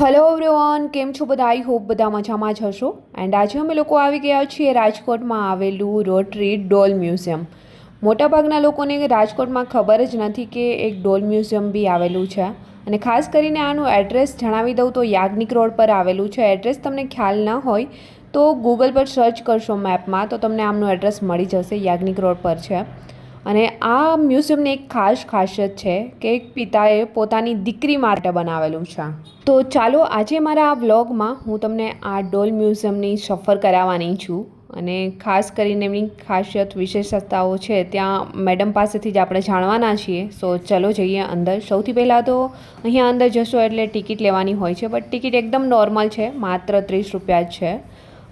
Hello everyone, કેમ છો બધા? આઈ હોપ બધા મજામાં જ હશો. એન્ડ આજે અમે લોકો આવી ગયા છીએ રાજકોટમાં આવેલું રોટરી ડોલ મ્યુઝિયમ. મોટાભાગના લોકોને રાજકોટમાં ખબર જ નથી કે એક ડોલ મ્યુઝિયમ બી આવેલું છે. અને ખાસ કરીને આનું એડ્રેસ જણાવી દઉં તો યાજ્ઞિક રોડ પર આવેલું છે. એડ્રેસ તમને ખ્યાલ ન હોય તો ગૂગલ પર સર્ચ કરશો મેપમાં તો તમને આમનું એડ્રેસ મળી જશે. યાજ્ઞિક રોડ પર છે. અને આ મ્યુઝિયમની એક ખાસ ખાસિયત છે કે એક પિતાએ પોતાની દીકરી માટે બનાવેલું છે. તો ચાલો આજે મારા આ વ્લોગમાં હું તમને આ ડોલ મ્યુઝિયમની સફર કરાવવાની છું. અને ખાસ કરીને એમની ખાસિયત વિશેષતાઓ છે ત્યાં મેડમ પાસેથી જ આપણે જાણવાના છીએ. સો ચલો જઈએ અંદર. સૌથી પહેલાં તો અહીંયા અંદર જશો એટલે ટિકિટ લેવાની હોય છે, બટ ટિકિટ એકદમ નોર્મલ છે, માત્ર 30 રૂપિયા જ છે.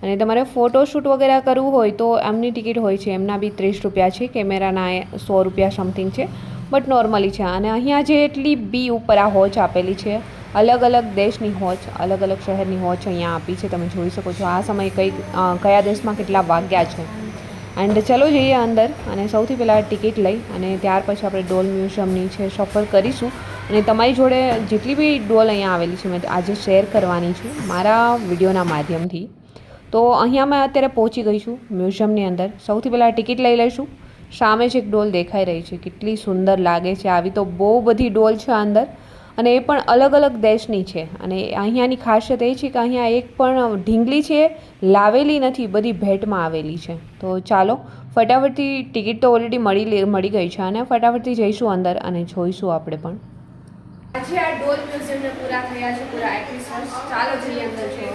અને તમારે ફોટોશૂટ વગેરે કરવું હોય તો એમની ટિકિટ હોય છે, એમના બી 30 રૂપિયા છે. કેમેરાના 100 રૂપિયા સમથિંગ છે, બટ નોર્મલી છે. અને અહીંયા જે એટલી બી ઉપર આ વોચ આપેલી છે, અલગ અલગ દેશની વોચ, અલગ અલગ શહેરની વોચ અહીંયા આપી છે. તમે જોઈ શકો છો આ સમયે કયા દેશમાં કેટલા વાગ્યા છે. એન્ડ ચલો જઈએ અંદર અને સૌથી પહેલાં ટિકિટ લઈ અને ત્યાર પછી આપણે ડોલ મ્યુઝિયમની છે સફર કરીશું. અને તમારી જોડે જેટલી બી ડોલ અહીંયા આવેલી છે મેં આજે શેર કરવાની છું મારા વિડીયોના માધ્યમથી. તો અહીંયા મેં અત્યારે પહોંચી ગઈ છું મ્યુઝિયમની અંદર. સૌથી પહેલાં ટિકિટ લઈ લઈશું. સામે જ એક ડોલ દેખાઈ રહી છે, કેટલી સુંદર લાગે છે. આવી તો બહુ બધી ડોલ છે અંદર, અને એ પણ અલગ અલગ દેશની છે. અને અહીંયાની ખાસિયત એ છે કે અહીંયા એક પણ ઢીંગલી છે લાવેલી નથી, બધી ભેટમાં આવેલી છે. તો ચાલો ફટાફટથી, ટિકિટ તો ઓલરેડી મળી ગઈ છે અને ફટાફટથી જઈશું અંદર અને જોઈશું આપણે પણ. આજે આ ડોલ મ્યુઝિયમને પૂરા થયા છે, પૂરા 21 વર્ષ. ચાલો જઈએ અંદર જો.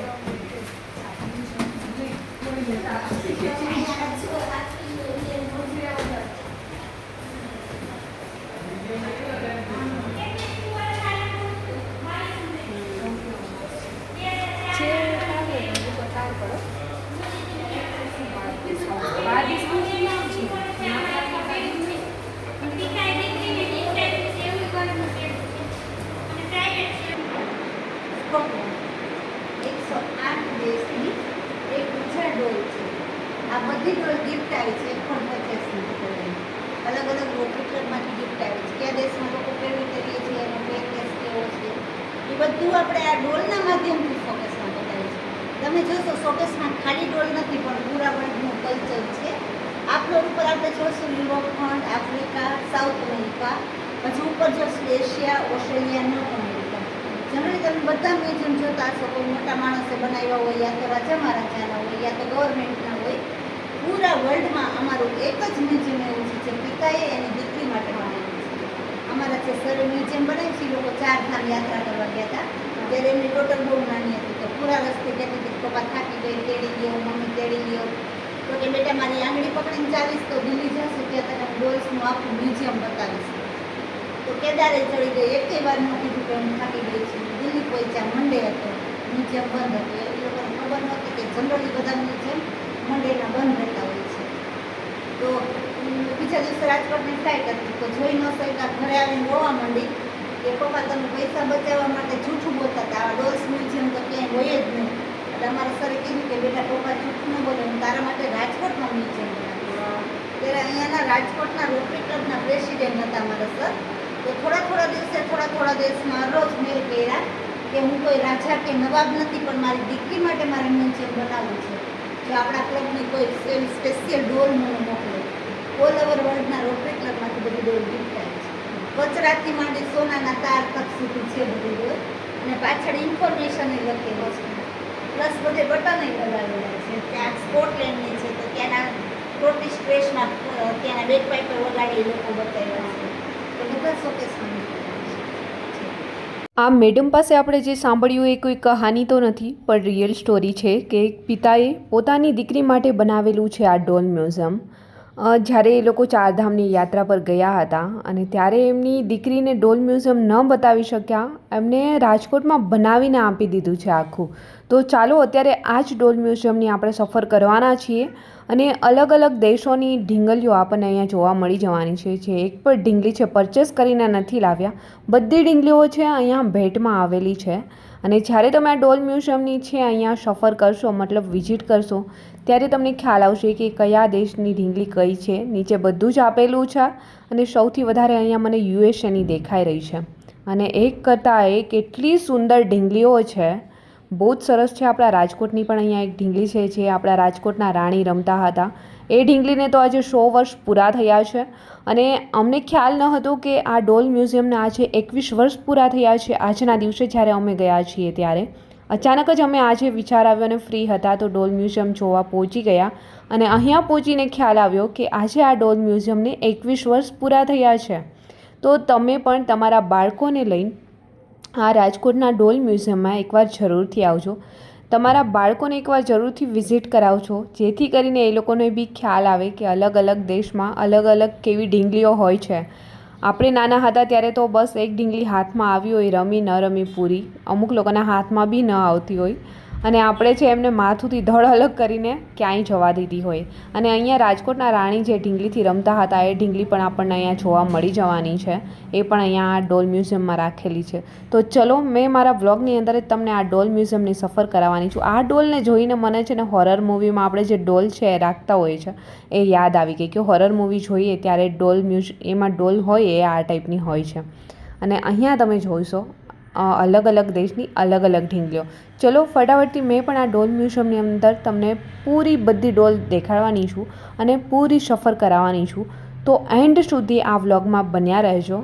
આ બધી ડોલ ગિફ્ટ આવી છે, 150 અલગ અલગ રોકેટમાંથી ગિફ્ટ આવી છે. કયા દેશમાં લોકો કેવી કરીએ છીએ, એનો પેકેજ કેવો છે, એ બધું આપણે આ ડોલના માધ્યમથી શોકેસમાં બતાવીએ છીએ. તમે જોશો શોકેસમાં ખાલી ડોલ નથી, પણ પૂરા વર્લ્ડનું કલ્ચર છે. આ ફ્લોર ઉપર આપણે જોશું યુરોપ ખંડ, આફ્રિકા, સાઉથ અમેરિકા, પછી ઉપર જોશું Asia, Australia, north America. Generally તમે બધા મ્યુઝિયમ જોતા હશો, કોઈ મોટા માણસે બનાવ્યા હોય, યા તો રાજા મહારાજાના હોય, યા તો ગવર્મેન્ટના હોય. પૂરા વર્લ્ડમાં અમારું એક જ મ્યુઝિયમ એવું છે જે પિતાએ એની દીકરી માટે બનાવ્યું છે. અમારા જે સરે મ્યુઝિયમ બનાવ્યું છે, એ લોકો 4 ધામ યાત્રા કરવા ગયા હતા, ત્યારે એમની ડોટર બહુ નાની હતી. તો પૂરા રસ્તે કહેતી હતી પપ્પા થાકી ગઈ, તેડી ગયો, મમ્મી તેડી ગયો. તો કે બેટા મારી આંગળી પકડીને ચાલીશ તો દિલ્હી જશે, ત્યાં તને ડોલ્સનું આખું મ્યુઝિયમ બતાવીશ. તો કેદારે ચડી ગઈ, એકેય વાર ન કીધું કે હું થાકી ગઈ છું. દિલ્હી પહોંચ્યા, મંડે હતો, મ્યુઝિયમ બંધ હતું. એ લોકોને ખબર નહોતી કે જનરલી બધા મ્યુઝિયમ મંડેના બંધ રહેતા હોય છે. તો બીજા દિવસે રાજકોટની ફ્લાઇટ હતી, તો જોઈ ન શક્યા, ઘરે આવીને રોવા માંડી કે પપ્પા તમે પૈસા બચાવવા માટે જૂઠું બોલતા હતા, આવા ડોલ્સ મ્યુઝિયમ તો ક્યાંય હોય જ નહીં. એટલે અમારા સરે કીધું કે બેટા પપ્પા જૂઠું ન બોલે, હું તારા માટે રાજકોટમાં મ્યુઝિયમ બનાવ્યું. ત્યારે અહીંયાના રાજકોટના રોટરી ક્લબના પ્રેસિડેન્ટ હતા અમારા સર. તો થોડા થોડા દિવસમાં રોજ મેલ કર્યા કે હું કોઈ રાજા કે નવાબ નથી, પણ મારી દીકરી માટે મારે મ્યુઝિયમ બનાવવું છે. જો આપણા ક્લબની કોઈ એવી સ્પેશિયલ ડોલ મને મોકલો. ઓલ ઓવર વર્લ્ડના રોટરી ક્લબમાંથી બધી ડોલ ગિફ્ટ આવી છે. કચરાથી માંડી સોનાના તાર તક સુધી છે બધી ડોલ. અને પાછળ ઇન્ફોર્મેશન લખેલો છે, પ્લસ બધે બટન લગાવેલા છે. ત્યાં સ્કોટલેન્ડની છે, તો ત્યાંના સ્કોટિશ ડ્રેસમાં ત્યાંના બેક પાઇપર વગાડી લોકો બતાવ્યા છે. તો બધા શોકેસમાં આ મેડમ પાસે આપણે જે સાંભળ્યું એ કોઈ કહાની તો નથી, પણ રિયલ સ્ટોરી છે કે એક પિતાએ પોતાની દીકરી માટે બનાવેલું છે આ ડોલ મ્યુઝિયમ. જ્યારે એ લોકો 4 ધામની યાત્રા પર ગયા હતા અને ત્યારે એમની દીકરીને ડોલ મ્યુઝિયમ ન બતાવી શક્યા, એમને રાજકોટમાં બનાવીને આપી દીધું છે આખું. તો ચાલો અત્યારે આ જ ડોલ મ્યુઝિયમની આપણે સફર કરવાના છીએ. અને અલગ અલગ દેશોની ઢીંગલીઓ આપણને અહીંયા જોવા મળી જવાની છે. જે એક પણ ઢીંગલી છે પરચેસ કરીને નથી લાવ્યા, બધી ઢીંગલીઓ છે અહીંયા ભેટમાં આવેલી છે. અને જ્યારે તમે આ ડોલ મ્યુઝિયમની છે અહીંયા સફર કરશો, મતલબ વિઝિટ કરશો, ત્યારે તમને ખ્યાલ આવશે કે કયા દેશની ઢીંગલી કઈ છે. નીચે બધું જ આપેલું છે અને સૌથી વધારે અહીંયા મને યુએસએની દેખાઈ રહી છે. અને એક કરતાં એક કેટલી સુંદર ઢીંગલીઓ છે, બહુ જ સરસ છે. આપણા રાજકોટની પણ અહીંયા એક ઢીંગલી છે જે આપણા રાજકોટના રાણી રમતા હતા. એ ઢીંગલીને તો આજે 100 વર્ષ પૂરા થયા છે અને અમને ખ્યાલ ન હતો કે આ ડોલ મ્યુઝિયમને આજે 21 વર્ષ પૂરા થયા છે આજના દિવસે જ્યારે અમે ગયા છીએ ત્યારે. અચાનક જ અમે આજે વિચાર આવ્યો અને ફ્રી હતા તો ડોલ મ્યુઝિયમ જોવા પહોંચી ગયા અને અહીંયા પહોંચીને ખ્યાલ આવ્યો કે આજે આ ડોલ મ્યુઝિયમને 21 વર્ષ પૂરા થયા છે. તો તમે પણ તમારા બાળકોને લઈને આ રાજકોટના ડોલ મ્યુઝિયમમાં એકવાર જરૂરથી આવજો. તમારા બાળકોને એકવાર જરૂરથી વિઝિટ કરાવજો જેથી કરીને એ લોકોને બી ખ્યાલ આવે કે અલગ અલગ દેશમાં અલગ અલગ કેવી ઢીંગલીઓ હોય છે. આપણે નાના હતા ત્યારે તો બસ એક ઢીંગલી હાથમાં આવી હોય, રમી ન રમી પૂરી. અમુક લોકોના હાથમાં બી ન આવતી હોય અને આપણે છે એમને માથુંથી ધડ અલગ કરીને ક્યાંય જવા દીધી હોય. અને અહીંયા રાજકોટના રાણી જે ઢીંગલીથી રમતા હતા એ ઢીંગલી પણ આપણને અહીંયા જોવા મળી જવાની છે. એ પણ અહીંયા આ ડોલ મ્યુઝિયમમાં રાખેલી છે. તો ચલો, મેં મારા વ્લોગની અંદર જ તમને આ ડોલ મ્યુઝિયમની સફર કરાવવાની છું. આ ડોલને જોઈને મને છે ને હોરર મૂવીમાં આપણે જે ડોલ છે એ રાખતા હોય છે એ યાદ આવી ગઈ કે હોરર મૂવી જોઈએ ત્યારે એમાં ડોલ હોય એ આ ટાઈપની હોય છે. અને અહીંયા તમે જોઈશો અલગ અલગ દેશની અલગ અલગ ઢીંગલીઓ. ચલો ફટાફટથી મેં પણ આ ડોલ મ્યુઝિયમની અંદર તમને પૂરી બધી ડોલ દેખાડવાની છું અને પૂરી સફર કરાવવાની છું. તો એન્ડ સુધી આ વ્લોગમાં બન્યા રહેજો.